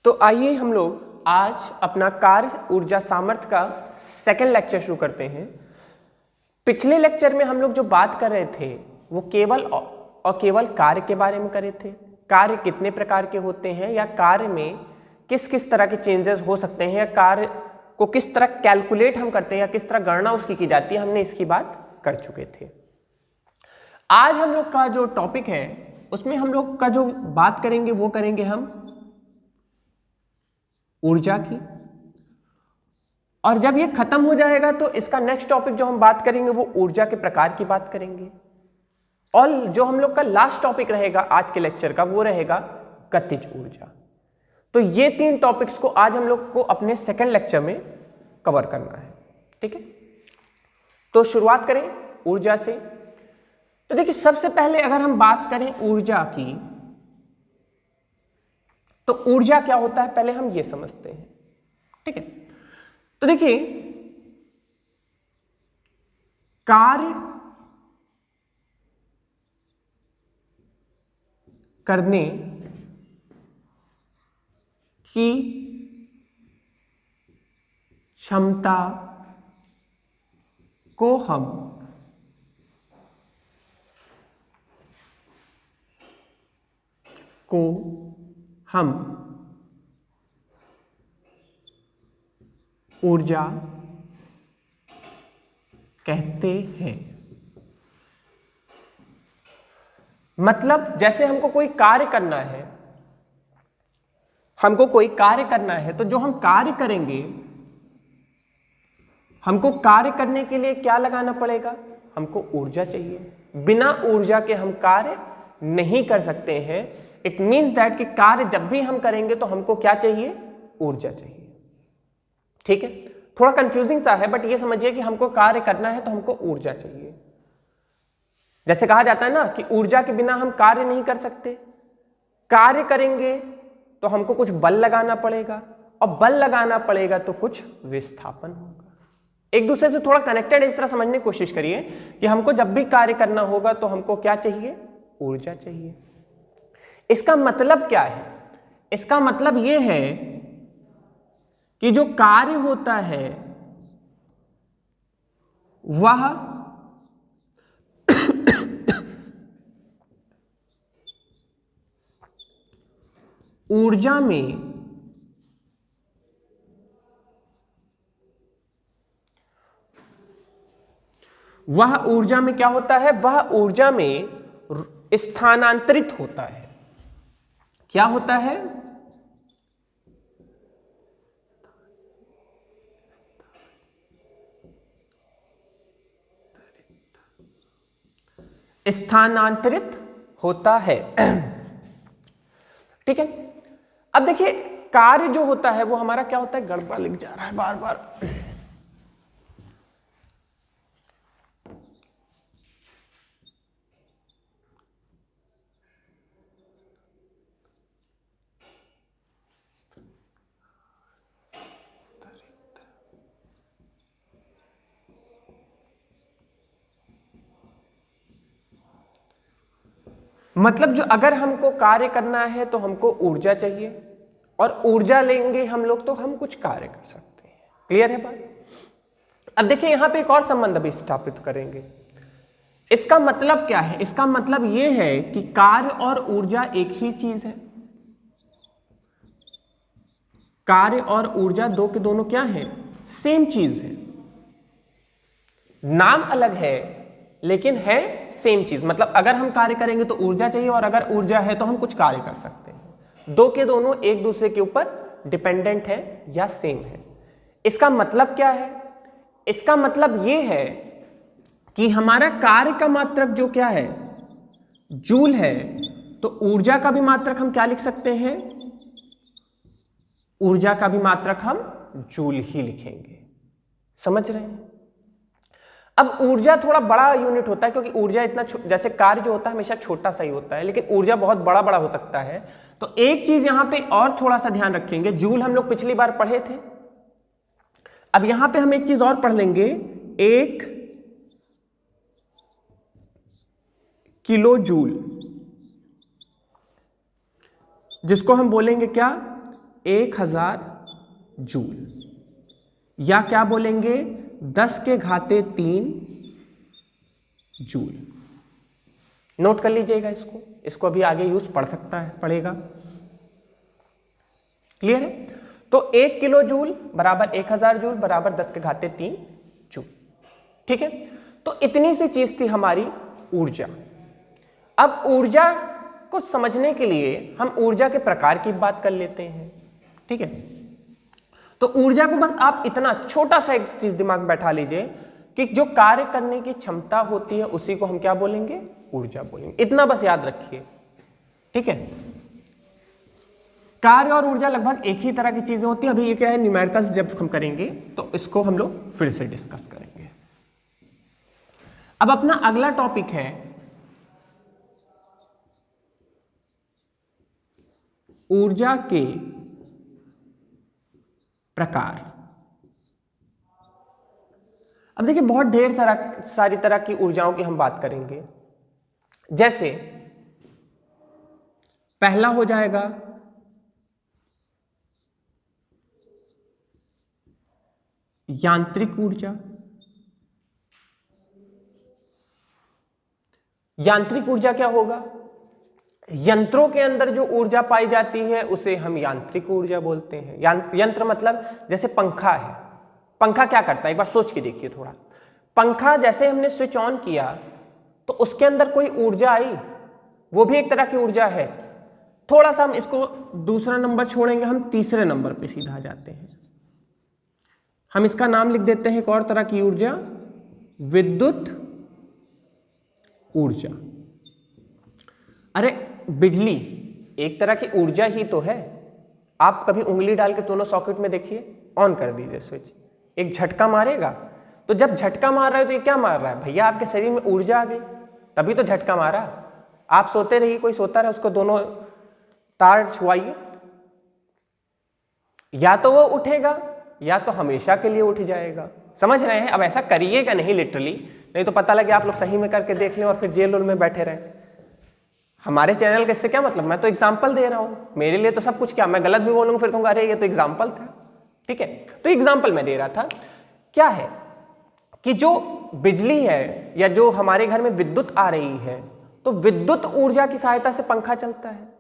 तो आइए हम लोग आज अपना कार्य ऊर्जा सामर्थ्य का सेकंड लेक्चर शुरू करते हैं। पिछले लेक्चर में हम लोग जो बात कर रहे थे वो केवल और केवल कार्य के बारे में कर रहे थे। कार्य कितने प्रकार के होते हैं या कार्य में किस किस तरह के चेंजेस हो सकते हैं या कार्य को किस तरह कैलकुलेट हम करते हैं या किस तरह गणना उसकी की जाती है, हमने इसकी बात कर चुके थे। आज हम लोग का जो टॉपिक है उसमें हम लोग का जो बात करेंगे वो करेंगे हम ऊर्जा की, और जब ये खत्म हो जाएगा तो इसका नेक्स्ट टॉपिक जो हम बात करेंगे वो ऊर्जा के प्रकार की बात करेंगे। और जो हम लोग का लास्ट टॉपिक रहेगा आज के लेक्चर का वो रहेगा गतिज ऊर्जा। तो ये तीन टॉपिक्स को आज हम लोग को अपने सेकंड लेक्चर में कवर करना है, ठीक है। तो शुरुआत करें ऊर्जा से। तो देखिए सबसे पहले अगर हम बात करें ऊर्जा की तो ऊर्जा क्या होता है पहले हम ये समझते हैं, ठीक है। तो देखिए कार्य करने की क्षमता को हम ऊर्जा कहते हैं। मतलब जैसे हमको कोई कार्य करना है, तो जो हम कार्य करेंगे हमको कार्य करने के लिए क्या लगाना पड़ेगा, हमको ऊर्जा चाहिए। बिना ऊर्जा के हम कार्य नहीं कर सकते हैं। इट मीन्स दैट कि कार्य जब भी हम करेंगे तो हमको क्या चाहिए, ऊर्जा चाहिए, ठीक है। थोड़ा कंफ्यूजिंग सा है बट ये समझिए कि हमको कार्य करना है तो हमको ऊर्जा चाहिए। जैसे कहा जाता है ना कि ऊर्जा के बिना हम कार्य नहीं कर सकते। कार्य करेंगे तो हमको कुछ बल लगाना पड़ेगा और बल लगाना पड़ेगा तो कुछ विस्थापन होगा। एक दूसरे से थोड़ा कनेक्टेड इस तरह समझने की कोशिश करिए कि हमको जब भी कार्य करना होगा तो हमको क्या चाहिए, ऊर्जा चाहिए। इसका मतलब क्या है, इसका मतलब यह है कि जो कार्य होता है वह ऊर्जा में क्या होता है, वह ऊर्जा में स्थानांतरित होता है। क्या होता है, स्थानांतरित होता है, ठीक है। अब देखिए कार्य जो होता है वो हमारा क्या होता है, गड़बड़ लिख जा रहा है बार बार। मतलब जो अगर हमको कार्य करना है तो हमको ऊर्जा चाहिए और ऊर्जा लेंगे हम लोग तो हम कुछ कार्य कर सकते हैं। क्लियर है बात। अब देखिए यहां पे एक और संबंध अभी स्थापित करेंगे। इसका मतलब क्या है, इसका मतलब यह है कि कार्य और ऊर्जा एक ही चीज है। कार्य और ऊर्जा दो के दोनों क्या है, सेम चीज है। नाम अलग है लेकिन है सेम चीज। मतलब अगर हम कार्य करेंगे तो ऊर्जा चाहिए और अगर ऊर्जा है तो हम कुछ कार्य कर सकते हैं। दो के दोनों एक दूसरे के ऊपर डिपेंडेंट है या सेम है। इसका मतलब क्या है, इसका मतलब यह है कि हमारा कार्य का मात्रक जो क्या है, जूल है, तो ऊर्जा का भी मात्रक हम क्या लिख सकते हैं, ऊर्जा का भी मात्रक हम जूल ही लिखेंगे। समझ रहे हैं। अब ऊर्जा थोड़ा बड़ा यूनिट होता है क्योंकि ऊर्जा इतना जैसे कार्य जो होता है हमेशा छोटा सा ही होता है, लेकिन ऊर्जा बहुत बड़ा बड़ा हो सकता है। तो एक चीज यहां पे और थोड़ा सा ध्यान रखेंगे, जूल हम लोग पिछली बार पढ़े थे। अब यहां पे हम एक चीज और पढ़ लेंगे, 1 किलो जूल, जिसको हम बोलेंगे क्या, 1000 जूल, या क्या बोलेंगे 10⁻³ जूल। नोट कर लीजिएगा इसको अभी आगे यूज पड़ेगा। क्लियर है? तो 1 किलो जूल बराबर 1000 जूल बराबर 10⁻³ जूल। ठीक है, तो इतनी सी चीज थी हमारी ऊर्जा। अब ऊर्जा को समझने के लिए हम ऊर्जा के प्रकार की बात कर लेते हैं। ठीक है, तो ऊर्जा को बस आप इतना छोटा सा एक चीज दिमाग में बैठा लीजिए कि जो कार्य करने की क्षमता होती है उसी को हम क्या बोलेंगे, ऊर्जा बोलेंगे। इतना बस याद रखिए। ठीक है, कार्य और ऊर्जा लगभग एक ही तरह की चीजें होती है। अभी ये क्या है, न्यूमेरिकल्स जब हम करेंगे तो इसको हम लोग फिर से डिस्कस करेंगे। अब अपना अगला टॉपिक है ऊर्जा के प्रकार। अब देखिए बहुत ढेर सारी तरह की ऊर्जाओं की हम बात करेंगे। जैसे पहला हो जाएगा यांत्रिक ऊर्जा। यांत्रिक ऊर्जा क्या होगा, यंत्रों के अंदर जो ऊर्जा पाई जाती है उसे हम यांत्रिक ऊर्जा बोलते हैं। यंत्र मतलब जैसे पंखा है, पंखा क्या करता है एक बार सोच के देखिए थोड़ा। पंखा जैसे हमने स्विच ऑन किया तो उसके अंदर कोई ऊर्जा आई, वो भी एक तरह की ऊर्जा है। थोड़ा सा हम इसको दूसरा नंबर छोड़ेंगे, हम तीसरे नंबर पे सीधा जाते हैं। हम इसका नाम लिख देते हैं एक और तरह की ऊर्जा, विद्युत ऊर्जा। अरे बिजली एक तरह की ऊर्जा ही तो है। आप कभी उंगली डाल के दोनों सॉकेट में देखिए, ऑन कर दीजिए स्विच, एक झटका मारेगा। तो जब झटका मार रहा है तो ये क्या मार रहा है भैया, आपके शरीर में ऊर्जा आ गई, तभी तो झटका मारा। आप सोते रहिए, कोई सोता रहे, उसको दोनों तार छुआइए, या तो वो उठेगा या तो हमेशा के लिए उठ जाएगा। समझ रहे हैं? अब ऐसा करिएगा नहीं लिटरली, नहीं तो पता लगे आप लोग सही में करके देख लें और फिर जेल में बैठे रहें। हमारे चैनल का इससे क्या मतलब, मैं तो एग्जाम्पल दे रहा हूं, मेरे लिए तो सब कुछ क्या, मैं गलत भी बोलूंगा फिर कहूंगा अरे ये तो एग्जाम्पल था। ठीक है, तो एग्जाम्पल मैं दे रहा था। क्या है कि जो बिजली है या जो हमारे घर में विद्युत आ रही है, तो विद्युत ऊर्जा की सहायता से पंखा चलता है।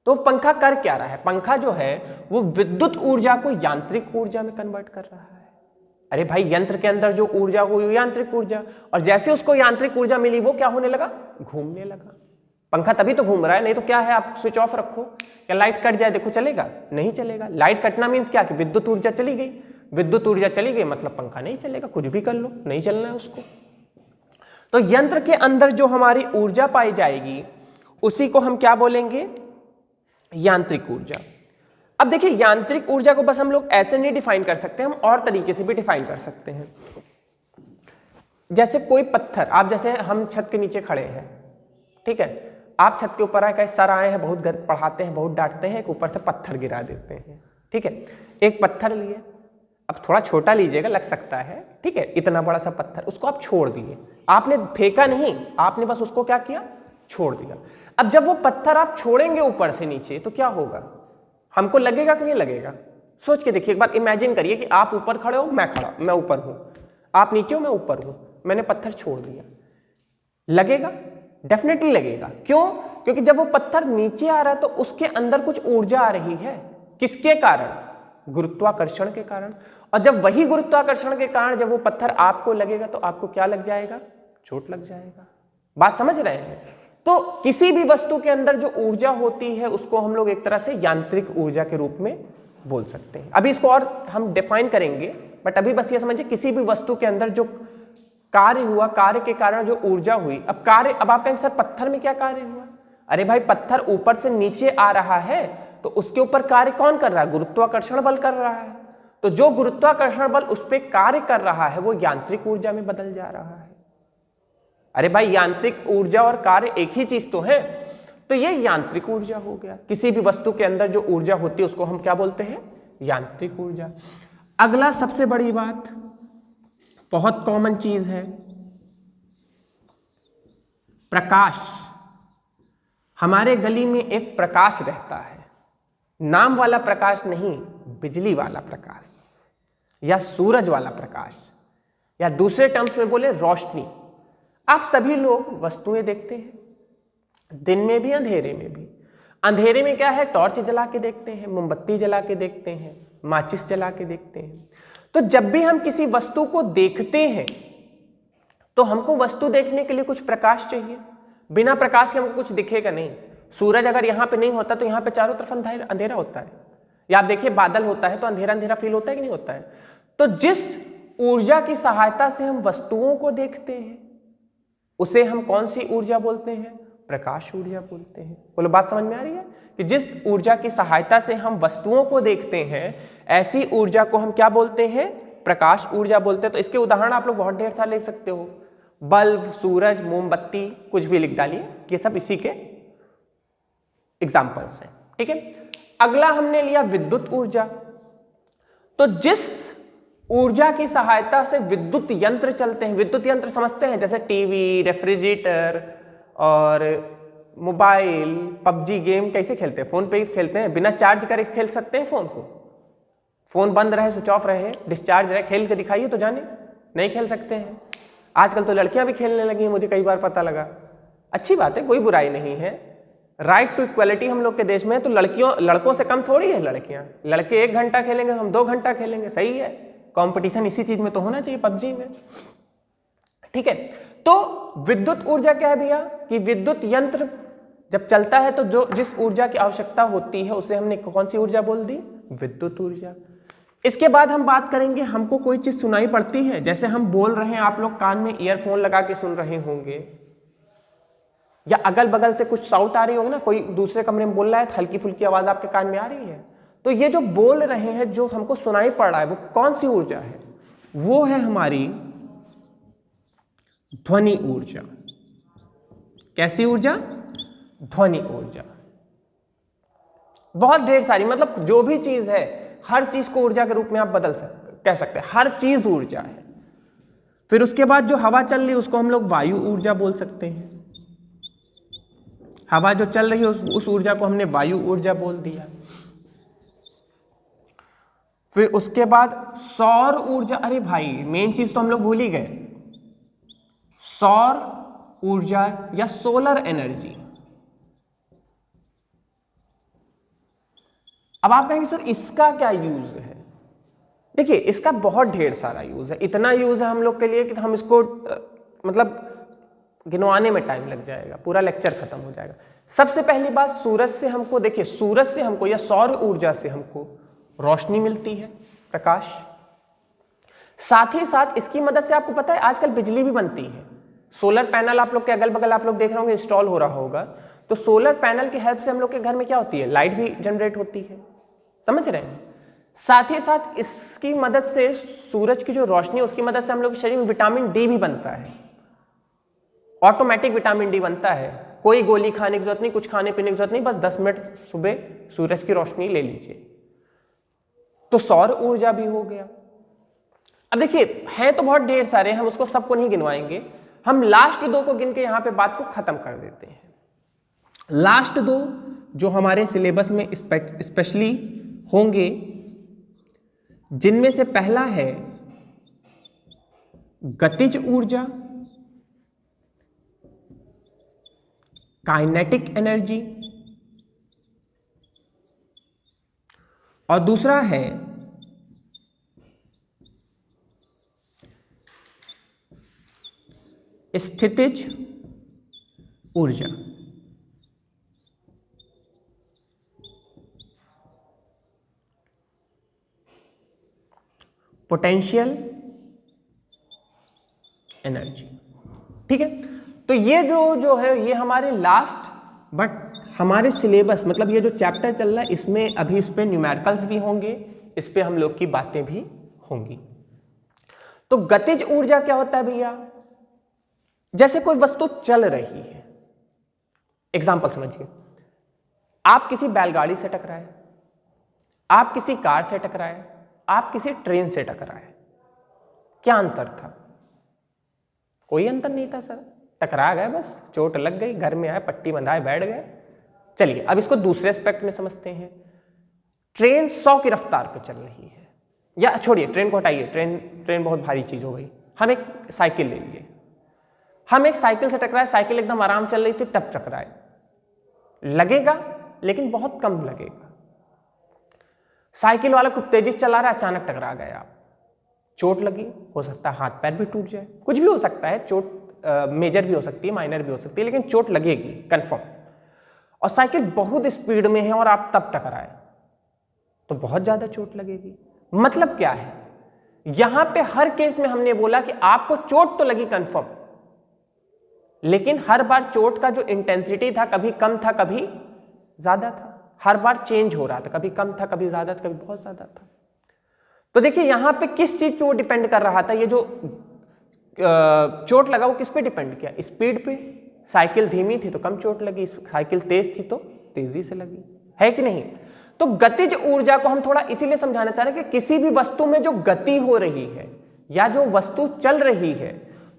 तो पंखा कर क्या रहा है, पंखा जो है वो विद्युत ऊर्जा को यांत्रिक ऊर्जा में कन्वर्ट कर रहा है। अरे भाई यंत्र के अंदर जो ऊर्जा हुई वो यांत्रिक ऊर्जा, और जैसे उसको यांत्रिक ऊर्जा मिली वो क्या होने लगा, घूमने लगा। पंखा तभी तो घूम रहा है, नहीं तो क्या है आप स्विच ऑफ रखो या लाइट कट जाए देखो चलेगा, नहीं चलेगा। लाइट कटना मीन्स क्या कि विद्युत ऊर्जा चली गई, विद्युत ऊर्जा चली गई मतलब पंखा नहीं चलेगा, कुछ भी कर लो नहीं चलना है उसको। तो यंत्र के अंदर जो हमारी ऊर्जा पाई जाएगी उसी को हम क्या बोलेंगे, यांत्रिक ऊर्जा। अब देखिए यांत्रिक ऊर्जा को बस हम लोग ऐसे नहीं डिफाइन कर सकते, हम और तरीके से भी डिफाइन कर सकते हैं। जैसे कोई पत्थर, आप जैसे हम छत के नीचे खड़े हैं, ठीक है, आप छत के ऊपर आए, कहीं सर आए हैं, बहुत पढ़ाते हैं, बहुत डांटते हैं, ऊपर से पत्थर गिरा देते हैं। ठीक है, एक पत्थर लिए, अब थोड़ा छोटा लीजिएगा लग सकता है, ठीक है, इतना बड़ा सा पत्थर, उसको आप छोड़ दिए, आपने फेंका नहीं, आपने बस उसको क्या किया, छोड़ दिया। अब जब वो पत्थर आप छोड़ेंगे ऊपर से नीचे तो क्या होगा, हमको लगेगा कि नहीं लगेगा, सोच के देखिए एक बार, इमेजिन करिए कि आप ऊपर खड़े हो, मैं ऊपर हूं, आप नीचे हो, मैं ऊपर हूं, मैंने पत्थर छोड़ दिया, लगेगा, डेफिनेटली लगेगा। क्यों? क्योंकि जब वो पत्थर नीचे आ रहा है तो उसके अंदर कुछ ऊर्जा आ रही है, किसके कारण, गुरुत्वाकर्षण के कारण। और जब वही गुरुत्वाकर्षण के कारण जब वो पत्थर आपको लगेगा तो आपको क्या लग जाएगा, चोट लग जाएगा। बात समझ रहे हैं? तो किसी भी वस्तु के अंदर जो ऊर्जा होती है उसको हम लोग एक तरह से यांत्रिक ऊर्जा के रूप में बोल सकते हैं। अभी इसको और हम डिफाइन करेंगे, बट अभी बस ये समझिए किसी भी वस्तु के अंदर जो कार्य हुआ, कार्य के कारण जो ऊर्जा हुई। अब कार्य, अब आप कहेंगे सर पत्थर में क्या कार्य हुआ, अरे भाई पत्थर ऊपर से नीचे आ रहा है तो उसके ऊपर कार्य कौन कर रहा है, गुरुत्वाकर्षण बल कर रहा है। तो जो गुरुत्वाकर्षण बल उस पर कार्य कर रहा है वो यांत्रिक ऊर्जा में बदल जा रहा है। अरे भाई यांत्रिक ऊर्जा और कार्य एक ही चीज तो है, तो ये यांत्रिक ऊर्जा हो गया। किसी भी वस्तु के अंदर जो ऊर्जा होती है उसको हम क्या बोलते हैं, यांत्रिक ऊर्जा। अगला सबसे बड़ी बात, बहुत कॉमन चीज है, प्रकाश। हमारे गली में एक प्रकाश रहता है, नाम वाला प्रकाश नहीं, बिजली वाला प्रकाश या सूरज वाला प्रकाश, या दूसरे टर्म्स में बोले रोशनी। आप सभी लोग वस्तुएं देखते हैं, दिन में भी अंधेरे में भी। अंधेरे में क्या है, टॉर्च जला के देखते हैं, मोमबत्ती जला के देखते हैं, माचिस जला के देखते हैं। तो जब भी हम किसी वस्तु को देखते हैं तो हमको वस्तु देखने के लिए कुछ प्रकाश चाहिए। बिना प्रकाश के हमको कुछ दिखेगा नहीं। सूरज अगर यहाँ पे नहीं होता तो यहाँ पे चारों तरफ अंधेरा होता है, या आप देखिए बादल होता है तो अंधेरा अंधेरा फील होता है कि नहीं होता है। तो जिस ऊर्जा की सहायता से हम वस्तुओं को देखते हैं उसे हम कौन सी ऊर्जा बोलते हैं, प्रकाश ऊर्जा बोलते हैं। बोलो बात समझ में आ रही है कि जिस ऊर्जा की सहायता से हम वस्तुओं को देखते हैं ऐसी ऊर्जा को हम क्या बोलते हैं, प्रकाश ऊर्जा बोलते हैं। तो इसके उदाहरण आप लोग बहुत ढेर सारे लिख सकते हो, बल्ब, सूरज, मोमबत्ती, कुछ भी लिख डालिए, ये सब इसी के एग्जाम्पल्स हैं। ठीक है, अगला हमने लिया विद्युत ऊर्जा। तो जिस ऊर्जा की सहायता से विद्युत यंत्र चलते हैं, विद्युत यंत्र समझते हैं जैसे टीवी, रेफ्रिजरेटर और मोबाइल, पबजी गेम कैसे खेलते हैं, फोन पे ही खेलते हैं, बिना चार्ज करे खेल सकते हैं फोन को। फोन बंद रहे, स्विच ऑफ रहे, डिस्चार्ज रहे, खेल के दिखाइए तो जाने, नहीं खेल सकते हैं। आजकल तो लड़कियां भी खेलने लगी हैं, मुझे कई बार पता लगा। अच्छी बात है, कोई बुराई नहीं है, राइट टू इक्वलिटी हम लोग के देश में है। तो लड़कों से कम थोड़ी है लड़कियां। लड़के 1 घंटा खेलेंगे, हम 2 घंटा खेलेंगे, सही है। कंपटीशन इसी चीज में तो होना चाहिए, पबजी में। ठीक है, तो विद्युत ऊर्जा क्या है भैया कि विद्युत यंत्र जब चलता है तो जिस ऊर्जा की आवश्यकता होती है उसे हमने कौन सी ऊर्जा बोल दी, विद्युत ऊर्जा। इसके बाद हम बात करेंगे, हमको कोई चीज सुनाई पड़ती है, जैसे हम बोल रहे हैं, आप लोग कान में ईयरफोन लगा के सुन रहे होंगे, या अगल बगल से कुछ साउंड आ रही होगी ना, कोई दूसरे कमरे में बोल रहा है, हल्की फुल्की आवाज आपके कान में आ रही है। तो ये जो बोल रहे हैं, जो हमको सुनाई पड़ रहा है, वो कौन सी ऊर्जा है, वो है हमारी ध्वनि ऊर्जा। कैसी ऊर्जा, ध्वनि ऊर्जा। बहुत ढेर सारी, मतलब जो भी चीज है हर चीज को ऊर्जा के रूप में आप कह सकते हैं, हर चीज ऊर्जा है। फिर उसके बाद जो हवा चल रही है उसको हम लोग वायु ऊर्जा बोल सकते हैं। हवा जो चल रही है उस ऊर्जा को हमने वायु ऊर्जा बोल दिया। फिर उसके बाद सौर ऊर्जा, अरे भाई मेन चीज तो हम लोग भूल ही गए, सौर ऊर्जा या सोलर एनर्जी। अब आप कहेंगे सर इसका क्या यूज है। देखिए इसका बहुत ढेर सारा यूज है, इतना यूज है हम लोग के लिए कि हम इसको मतलब गिनवाने में टाइम लग जाएगा, पूरा लेक्चर खत्म हो जाएगा। सबसे पहली बात, सूरज से हमको, देखिए सूरज से हमको या सौर ऊर्जा से हमको रोशनी मिलती है, प्रकाश। साथ ही साथ इसकी मदद से आपको पता है आजकल बिजली भी बनती है। सोलर पैनल आप लोग के अगल बगल आप लोग देख रहे होंगे इंस्टॉल हो रहा होगा, तो सोलर पैनल की हेल्प से हम लोग के घर में क्या होती है, लाइट भी जनरेट होती है, समझ रहे हैं। साथ ही साथ इसकी मदद से, सूरज की जो रोशनी उसकी मदद से हम लोग के शरीर में विटामिन डी भी बनता है, ऑटोमेटिक विटामिन डी बनता है। कोई गोली खाने की जरूरत नहीं, कुछ खाने पीने की जरूरत नहीं, बस 10 मिनट सुबह सूरज की रोशनी ले लीजिए, तो सौर ऊर्जा भी हो गया। अब देखिए हैं तो बहुत ढेर सारे, हम उसको सबको नहीं गिनवाएंगे, हम लास्ट 2 को गिन के यहां पे बात को खत्म कर देते हैं। लास्ट 2 जो हमारे सिलेबस में स्पेशली होंगे, जिनमें से पहला है गतिज ऊर्जा, काइनेटिक एनर्जी, और दूसरा है स्थितिज ऊर्जा। Potential energy. ठीक है, तो ये जो है ये हमारे लास्ट, बट हमारे सिलेबस मतलब ये जो चैप्टर चल रहा है इसमें अभी इस पे न्यूमेरिकल्स भी होंगे, इस पे हम लोग की बातें भी होंगी। तो गतिज ऊर्जा क्या होता है भैया, जैसे कोई वस्तु चल रही है, एग्जांपल समझिए, आप किसी बैलगाड़ी से टकराए, आप किसी कार से टकराए, आप किसी ट्रेन से टकराए, क्या अंतर था, कोई अंतर नहीं था सर, टकरा गए बस, चोट लग गई, घर में आए, पट्टी बंधाए, बैठ गए। चलिए अब इसको दूसरे एस्पेक्ट में समझते हैं। ट्रेन 100 की रफ्तार पे चल रही है, या छोड़िए ट्रेन को हटाइए, ट्रेन बहुत भारी चीज हो गई, हम एक साइकिल ले लिए, हम एक साइकिल से टकराए, साइकिल एकदम आराम चल रही थी तब टकराए, लगेगा लेकिन बहुत कम लगेगा। साइकिल वाला खूब तेजी से चला रहा है, अचानक टकरा गए आप, चोट लगी, हो सकता है हाथ पैर भी टूट जाए, कुछ भी हो सकता है, चोट मेजर भी हो सकती है, माइनर भी हो सकती है, लेकिन चोट लगेगी कंफर्म। और साइकिल बहुत स्पीड में है और आप तब टकराए तो बहुत ज्यादा चोट लगेगी। मतलब क्या है, यहां पे हर केस में हमने बोला कि आपको चोट तो लगी कंफर्म, लेकिन हर बार चोट का जो इंटेंसिटी था कभी कम था कभी ज्यादा था, हर बार चेंज हो रहा था, कभी कम था कभी ज्यादा था कभी बहुत ज्यादा था। तो देखिए यहां पे किस चीज पे वो डिपेंड कर रहा था, ये जो चोट लगा वो किस पे डिपेंड किया, स्पीड पे। साइकिल धीमी थी तो कम चोट लगी, साइकिल तेज थी तो तेजी से लगी, है कि नहीं। तो गतिज ऊर्जा को हम थोड़ा इसीलिए समझाना चाह रहे हैं कि किसी भी वस्तु में जो गति हो रही है या जो वस्तु चल रही है,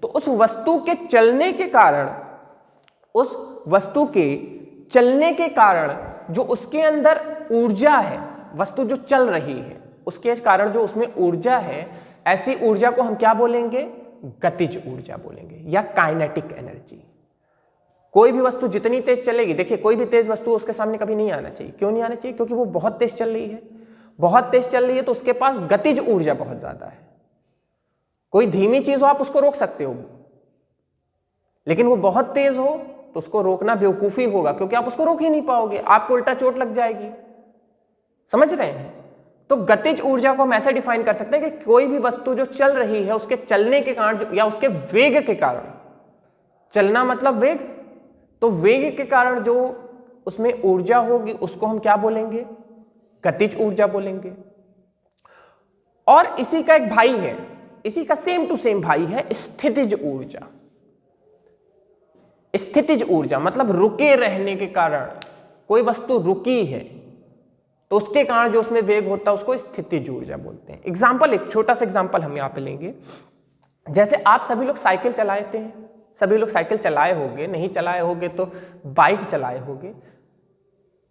तो उस वस्तु के चलने के कारण, उस वस्तु के चलने के कारण जो उसके अंदर ऊर्जा है, वस्तु जो चल रही है उसके कारण जो उसमें ऊर्जा है, ऐसी ऊर्जा को हम क्या बोलेंगे, गतिज ऊर्जा बोलेंगे या काइनेटिक एनर्जी। कोई भी वस्तु जितनी तेज चलेगी, देखिए कोई भी तेज वस्तु उसके सामने कभी नहीं आना चाहिए। क्यों नहीं आना चाहिए, क्योंकि वो बहुत तेज चल रही है, बहुत तेज चल रही है तो उसके पास गतिज ऊर्जा बहुत ज्यादा है। कोई धीमी चीज हो आप उसको रोक सकते हो, लेकिन वो बहुत तेज हो तो उसको रोकना बेवकूफी होगा, क्योंकि आप उसको रोक ही नहीं पाओगे, आपको उल्टा चोट लग जाएगी। समझ रहे हैं। तो गतिज ऊर्जा को हम ऐसे डिफाइन कर सकते हैं कि कोई भी वस्तु जो चल रही है उसके चलने के कारण या उसके वेग के कारण, चलना मतलब वेग, तो वेग के कारण जो उसमें ऊर्जा होगी उसको हम क्या बोलेंगे, गतिज ऊर्जा बोलेंगे। और इसी का एक भाई है, इसी का सेम टू सेम भाई है स्थितिज ऊर्जा। स्थितिज ऊर्जा मतलब रुके रहने के कारण, कोई वस्तु रुकी है तो उसके कारण जो उसमें वेग होता है उसको स्थितिज ऊर्जा बोलते हैं। एग्जाम्पल, एक छोटा सा एग्जाम्पल हम यहां पे लेंगे। जैसे आप सभी लोग साइकिल चलाते हैं, सभी लोग साइकिल चलाए होंगे, नहीं चलाए होंगे तो बाइक चलाए होंगे।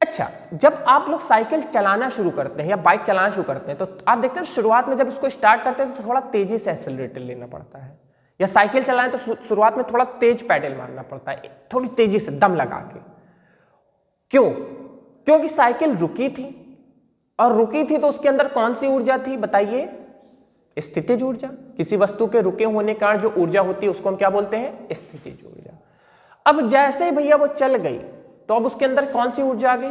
अच्छा, जब आप लोग साइकिल चलाना शुरू करते हैं या बाइक चलाना शुरू करते हैं तो आप देखते हैं शुरुआत में जब इसको स्टार्ट करते हैं तो थोड़ा तेजी से एक्सेलरेटर लेना पड़ता है, या साइकिल चलाएं तो शुरुआत में थोड़ा तेज पैडल मारना पड़ता है, थोड़ी तेजी से दम लगा के। क्यों? क्योंकि साइकिल रुकी थी, और रुकी थी तो उसके अंदर कौन सी ऊर्जा थी बताइए, स्थितिज ऊर्जा। किसी वस्तु के रुके होने के कारण जो ऊर्जा होती है उसको हम क्या बोलते हैं, स्थितिज ऊर्जा। अब जैसे ही भैया वो चल गई तो अब उसके अंदर कौन सी ऊर्जा आ गई,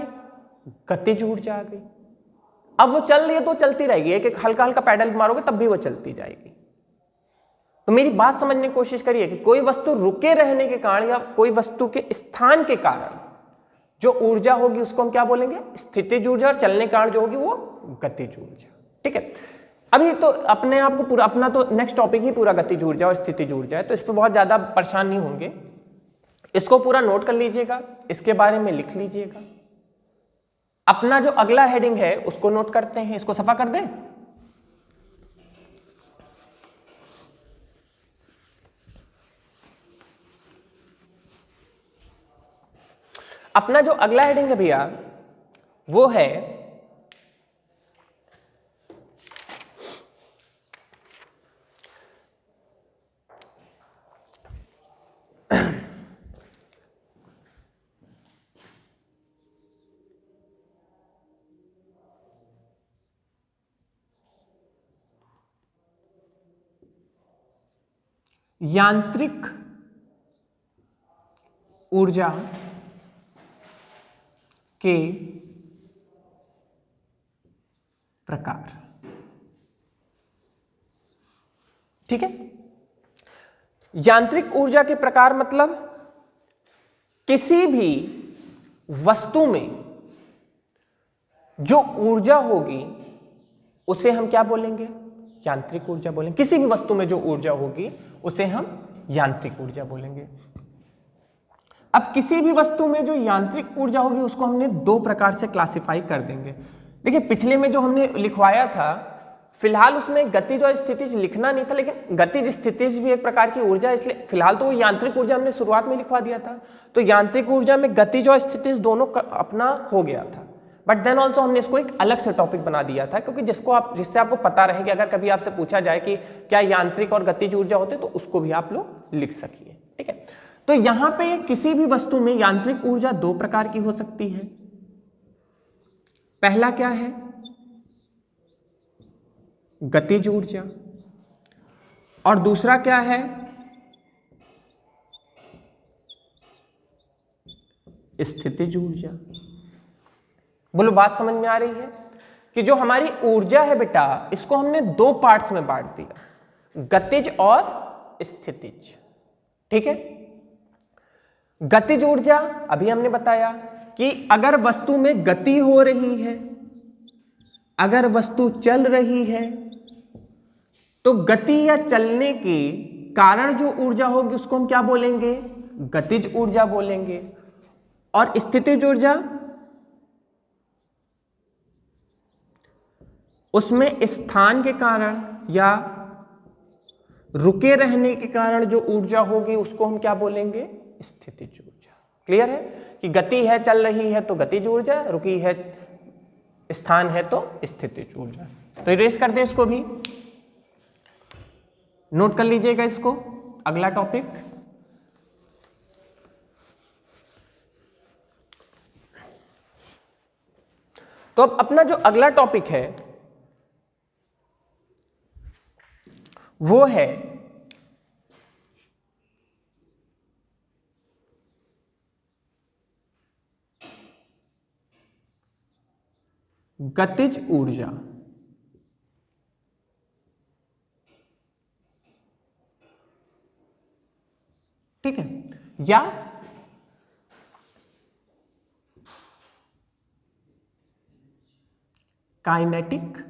गतिज ऊर्जा आ गई। अब वो चल रही है तो चलती रहेगी, एक एक हल्का हल्का पैडल मारोगे तब भी वो चलती जाएगी। तो मेरी बात समझने की कोशिश करिए कि कोई वस्तु रुके रहने के कारण या कोई वस्तु के स्थान के कारण जो ऊर्जा होगी उसको हम क्या बोलेंगे, स्थितिज ऊर्जा, और चलने के कारण जो होगी वो गतिज ऊर्जा। ठीक है, अभी तो अपने आप को पूरा, अपना तो नेक्स्ट टॉपिक ही पूरा गतिज ऊर्जा और स्थितिज ऊर्जा है, तो इस पर बहुत ज्यादा परेशान नहीं होंगे। इसको पूरा नोट कर लीजिएगा, इसके बारे में लिख लीजिएगा। अपना जो अगला हेडिंग है उसको नोट करते हैं, इसको सफा कर दें। अपना जो अगला हेडिंग है भैया वो है यांत्रिक ऊर्जा के प्रकार। ठीक है, यांत्रिक ऊर्जा के प्रकार मतलब किसी भी वस्तु में जो ऊर्जा होगी उसे हम क्या बोलेंगे, यांत्रिक ऊर्जा बोलेंगे। किसी भी वस्तु में जो ऊर्जा होगी उसे हम यांत्रिक ऊर्जा बोलेंगे। अब किसी भी वस्तु में जो यांत्रिक ऊर्जा होगी उसको हमने दो प्रकार से क्लासिफाई कर देंगे। देखिए पिछले में जो हमने लिखवाया था, फिलहाल उसमें गतिज और स्थितिज लिखना नहीं था, लेकिन गतिज स्थितिज भी एक प्रकार की ऊर्जा, इसलिए फिलहाल तो वो यांत्रिक ऊर्जा हमने शुरुआत में लिखवा दिया था। तो यांत्रिक ऊर्जा में गतिज और स्थितिज दोनों अपना हो गया था। बट देन ऑल्सो हमने इसको एक अलग से टॉपिक बना दिया था, क्योंकि जिससे आपको पता रहे कि अगर कभी आपसे पूछा जाए कि क्या यांत्रिक और गतिज ऊर्जा होते तो उसको भी आप लोग लिख सकिए। ठीक है, तो यहां पे किसी भी वस्तु में यांत्रिक ऊर्जा दो प्रकार की हो सकती है। पहला क्या है, गतिज ऊर्जा, और दूसरा क्या है, स्थितिज ऊर्जा। बोलो बात समझ में आ रही है कि जो हमारी ऊर्जा है बेटा, इसको हमने दो पार्ट्स में बांट दिया, गतिज और स्थितिज। ठीक है, गतिज ऊर्जा अभी हमने बताया कि अगर वस्तु में गति हो रही है, अगर वस्तु चल रही है, तो गति या चलने के कारण जो ऊर्जा होगी उसको हम क्या बोलेंगे, गतिज ऊर्जा बोलेंगे। और स्थितिज ऊर्जा, उसमें स्थान के कारण या रुके रहने के कारण जो ऊर्जा होगी उसको हम क्या बोलेंगे, स्थितिज ऊर्जा। क्लियर है कि गति है, चल रही है तो गतिज ऊर्जा, रुकी है, स्थान है तो स्थितिज ऊर्जा। तो इरेज कर दें इसको भी, नोट कर लीजिएगा इसको। अगला टॉपिक, तो अब अपना जो अगला टॉपिक है वो है गतिज ऊर्जा। ठीक है, या काइनेटिक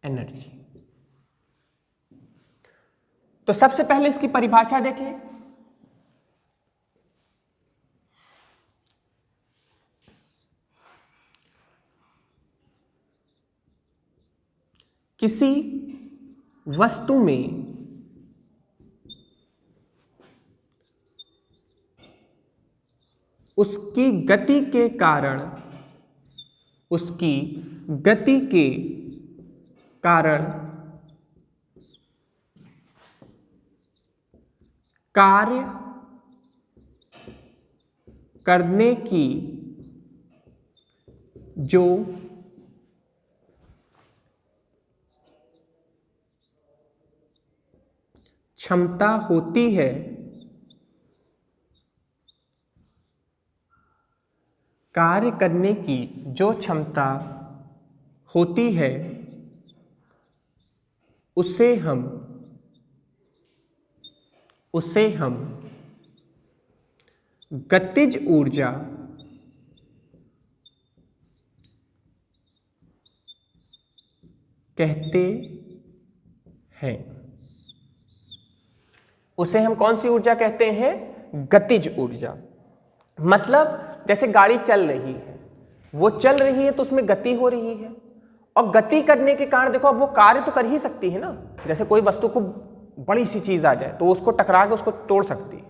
एनर्जी। तो सबसे पहले इसकी परिभाषा देख लें। किसी वस्तु में उसकी गति के कारण, उसकी गति के कारण कार्य करने की जो क्षमता होती है, कार्य करने की जो क्षमता होती है, उसे हम गतिज ऊर्जा कहते हैं। उसे हम कौन सी ऊर्जा कहते हैं, गतिज ऊर्जा। मतलब जैसे गाड़ी चल रही है, वो चल रही है तो उसमें गति हो रही है, और गति करने के कारण देखो अब वो कार्य तो कर ही सकती है ना। जैसे कोई वस्तु को बड़ी सी चीज आ जाए तो उसको टकरा के उसको तोड़ सकती है,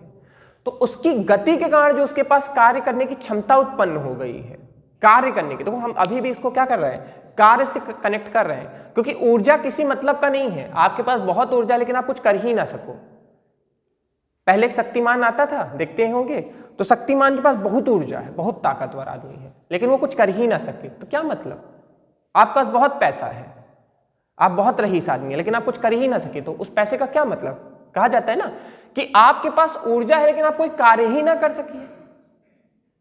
तो उसकी गति के कारण जो उसके पास कार्य करने की क्षमता उत्पन्न हो गई है, कार्य करने की। देखो हम अभी भी इसको क्या कर रहे हैं, कार्य से कनेक्ट कर रहे हैं, क्योंकि ऊर्जा किसी मतलब का नहीं है। आपके पास बहुत ऊर्जा लेकिन आप कुछ कर ही ना सको। पहले एक शक्तिमान आता था, देखते होंगे, तो शक्तिमान के पास बहुत ऊर्जा है, बहुत ताकतवर आदमी है, लेकिन वो कुछ कर ही ना सके। तो क्या मतलब, आपके पास बहुत पैसा है, आप बहुत रईस आदमी है, लेकिन आप कुछ कर ही ना सके, तो उस पैसे का क्या मतलब। कहा जाता है ना कि आपके पास ऊर्जा है लेकिन आप कोई कार्य ही ना कर सकिए।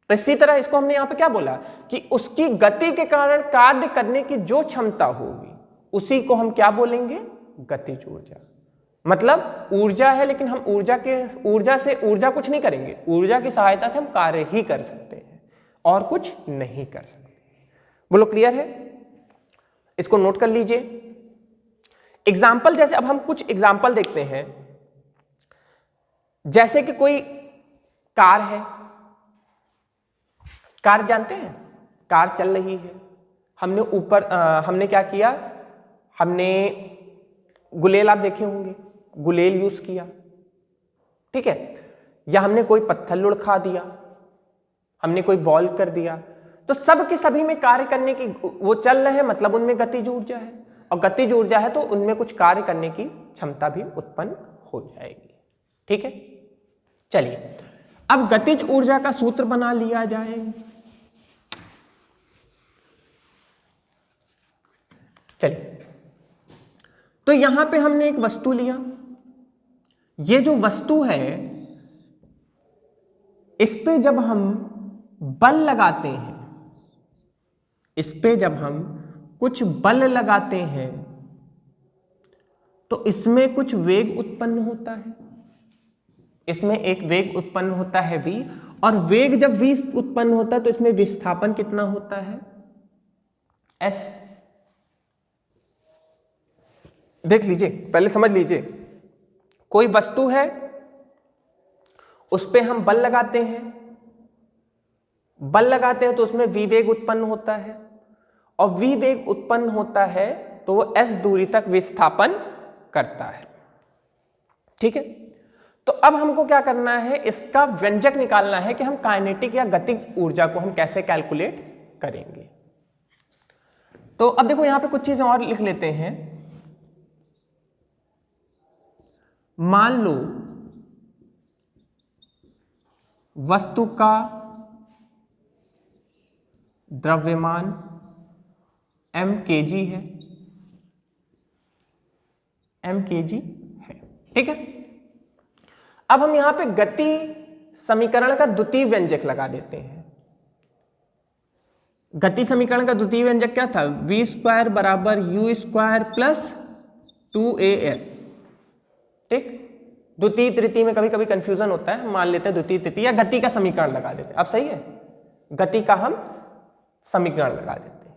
तो इसी तरह इसको हमने यहां पे क्या बोला कि उसकी गति के कारण कार्य करने की जो क्षमता होगी उसी को हम क्या बोलेंगे, गतिज ऊर्जा। मतलब ऊर्जा है लेकिन हम ऊर्जा कुछ नहीं करेंगे, ऊर्जा की सहायता से हम कार्य ही कर सकते हैं और कुछ नहीं कर सकते। बोलो क्लियर है, इसको नोट कर लीजिए। एग्जाम्पल, जैसे अब हम कुछ एग्जाम्पल देखते हैं। जैसे कि कोई कार है, कार जानते हैं, कार चल रही है, हमने क्या किया, हमने गुलेल, आप देखे होंगे, गुलेल यूज किया, ठीक है, या हमने कोई पत्थर लुढ़का दिया, हमने कोई बॉल कर दिया, तो सब के सभी में कार्य करने की वो चल रहे हैं, मतलब उनमें गतिज ऊर्जा है, और गतिज ऊर्जा है तो उनमें कुछ कार्य करने की क्षमता भी उत्पन्न हो जाएगी। ठीक है, चलिए अब गतिज ऊर्जा का सूत्र बना लिया जाए। चलिए, तो यहां पे हमने एक वस्तु लिया, ये जो वस्तु है इस पे जब हम बल लगाते हैं, इस पे जब हम कुछ बल लगाते हैं तो इसमें कुछ वेग उत्पन्न होता है, इसमें एक वेग उत्पन्न होता है v, और वेग जब v उत्पन्न होता है तो इसमें विस्थापन कितना होता है, s। देख लीजिए, पहले समझ लीजिए, कोई वस्तु है उस पे हम बल लगाते हैं, बल लगाते हैं तो उसमें v वेग उत्पन्न होता है, और v वेग उत्पन्न होता है तो वो s दूरी तक विस्थापन करता है। ठीक है, तो अब हमको क्या करना है, इसका व्यंजक निकालना है कि हम काइनेटिक या गतिज ऊर्जा को हम कैसे कैलकुलेट करेंगे। तो अब देखो यहां पे कुछ चीजें और लिख लेते हैं। मान लो वस्तु का द्रव्यमान m kg है, m kg है। ठीक है, अब हम यहां पे गति समीकरण का द्वितीय व्यंजक लगा देते हैं। गति समीकरण का द्वितीय व्यंजक क्या था, v² बराबर u² प्लस 2as। ठीक, द्वितीय तृतीय में कभी कभी कंफ्यूजन होता है, मान लेते हैं द्वितीय तृतीय, या गति का समीकरण लगा देते हैं। अब सही है, गति का हम समीकरण लगा देते हैं।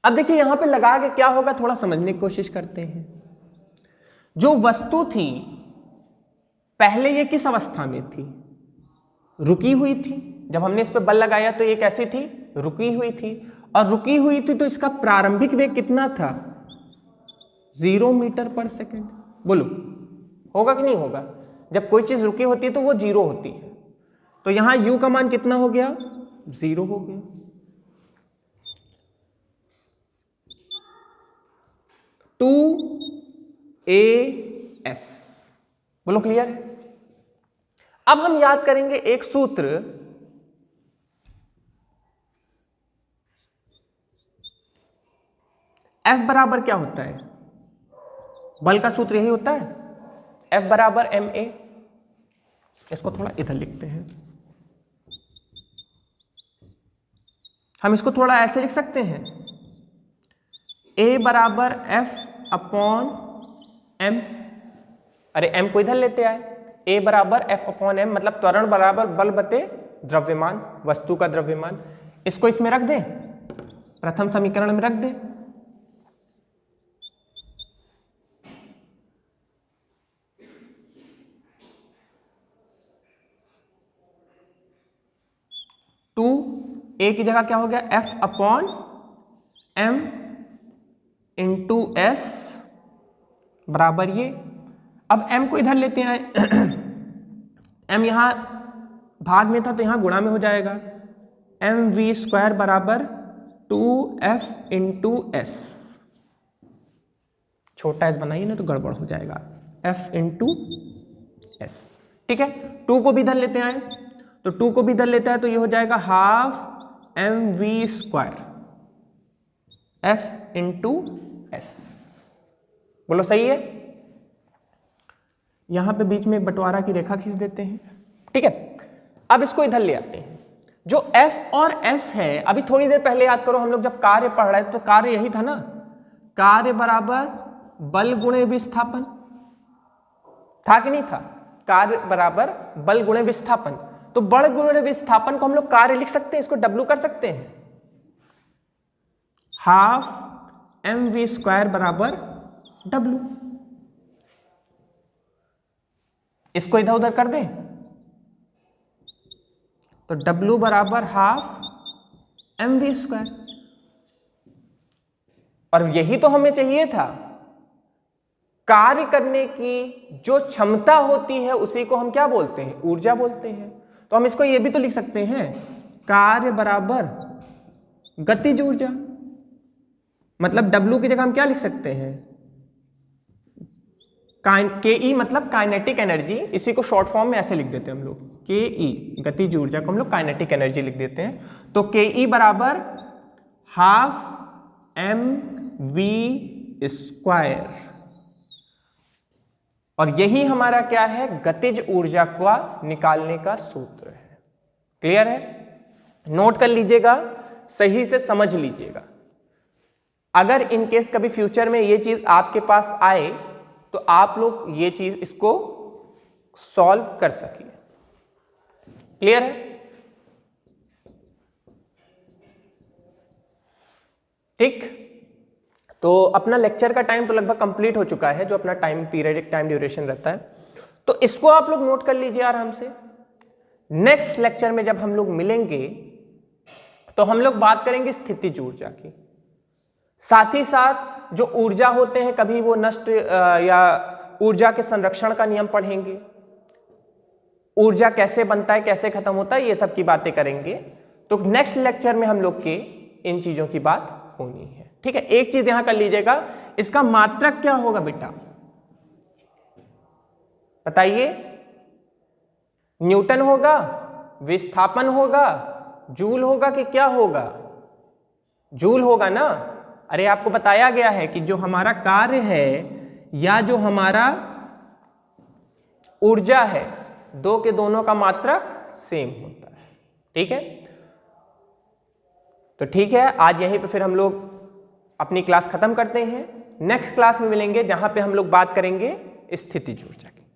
अब देखिए यहां पे लगा के क्या होगा, थोड़ा समझने की कोशिश करते हैं। जो वस्तु थी पहले ये किस अवस्था में थी, रुकी हुई थी। जब हमने इस पे बल लगाया तो ये कैसी थी, रुकी हुई थी, और रुकी हुई थी तो इसका प्रारंभिक वेग कितना था, 0 मीटर पर सेकेंड। बोलो होगा कि नहीं होगा, जब कोई चीज रुकी होती है तो वो 0 होती है, तो यहां u का मान कितना हो गया, 0 हो गया। टू as, बोलो क्लियर है। अब हम याद करेंगे एक सूत्र, F बराबर क्या होता है, बल का सूत्र यही होता है, F बराबर ma। इसको थोड़ा इधर लिखते हैं, हम इसको थोड़ा ऐसे लिख सकते हैं, A बराबर F अपॉन m। अरे m को इधर लेते आए, A बराबर F अपॉन m, मतलब त्वरण बराबर बल बटे द्रव्यमान, वस्तु का द्रव्यमान। इसको इसमें रख दें, प्रथम समीकरण में रख दें। टू A की जगह क्या हो गया, F upon m into s बराबर ये। अब m को इधर लेते हैं, m यहां भाग में था तो यहां गुणा में हो जाएगा, mv² बराबर 2f इंटू s। छोटा s बनाइए ना तो गड़बड़ हो जाएगा, f इंटू s। ठीक है, 2 को भी इधर लेते आए, तो 2 को भी इधर लेता है तो ये हो जाएगा half mv² f into s। बोलो सही है। यहां पे बीच में एक बंटवारा की रेखा खींच देते हैं। ठीक है, अब इसको इधर ले आते हैं। जो f और s है, अभी थोड़ी देर पहले याद करो हम लोग जब कार्य पढ़ रहे थे तो कार्य यही था ना, कार्य बराबर बल गुणे विस्थापन, था कि नहीं था, कार्य बराबर बल गुणे विस्थापन। तो बल गुणे विस्थापन को हम लोग कार्य लिख सकते हैं, इसको W कर सकते हैं, हाफ mv² बराबर W। इसको इधर उधर कर दें तो W बराबर हाफ mv²। और यही तो हमें चाहिए था, कार्य करने की जो क्षमता होती है उसी को हम क्या बोलते हैं, ऊर्जा बोलते हैं। तो हम इसको ये भी तो लिख सकते हैं, कार्य बराबर गतिज ऊर्जा। मतलब W की जगह हम क्या लिख सकते हैं, KE मतलब काइनेटिक एनर्जी, इसी को शॉर्ट फॉर्म में ऐसे लिख देते हैं हम लोग, KE गतिज ऊर्जा को हम लोग काइनेटिक एनर्जी लिख देते हैं। तो KE बराबर ½ mv², और यही हमारा क्या है, गतिज ऊर्जा का निकालने का सूत्र है। क्लियर है? नोट कर लीजिएगा, सही से समझ लीजिएगा। अगर इन केस कभी फ्यूचर में ये चीज आपके पास आए तो आप लोग ये चीज इसको सॉल्व कर सकिए। क्लियर है? ठीक, तो अपना लेक्चर का टाइम तो लगभग कंप्लीट हो चुका है, जो अपना टाइम पीरियडिक टाइम ड्यूरेशन रहता है, तो इसको आप लोग नोट कर लीजिए आराम से। नेक्स्ट लेक्चर में जब हम लोग मिलेंगे तो हम लोग बात करेंगे स्थितिज ऊर्जा की, साथ ही साथ जो ऊर्जा होते हैं कभी वो नष्ट या ऊर्जा के संरक्षण का नियम पढ़ेंगे, ऊर्जा कैसे बनता है कैसे खत्म होता है, ये सब की बातें करेंगे। तो नेक्स्ट लेक्चर में हम लोग के इन चीजों की बात होनी है। ठीक है, एक चीज यहां कर लीजिएगा, इसका मात्रक क्या होगा बेटा, बताइए? न्यूटन होगा, विस्थापन होगा, जूल होगा कि क्या होगा? जूल होगा ना। अरे आपको बताया गया है कि जो हमारा कार्य है या जो हमारा ऊर्जा है, दो के दोनों का मात्रक सेम होता है। ठीक है, तो ठीक है, आज यहीं पे फिर हम लोग अपनी क्लास खत्म करते हैं। नेक्स्ट क्लास में मिलेंगे जहां पे हम लोग बात करेंगे स्थितिज ऊर्जा की।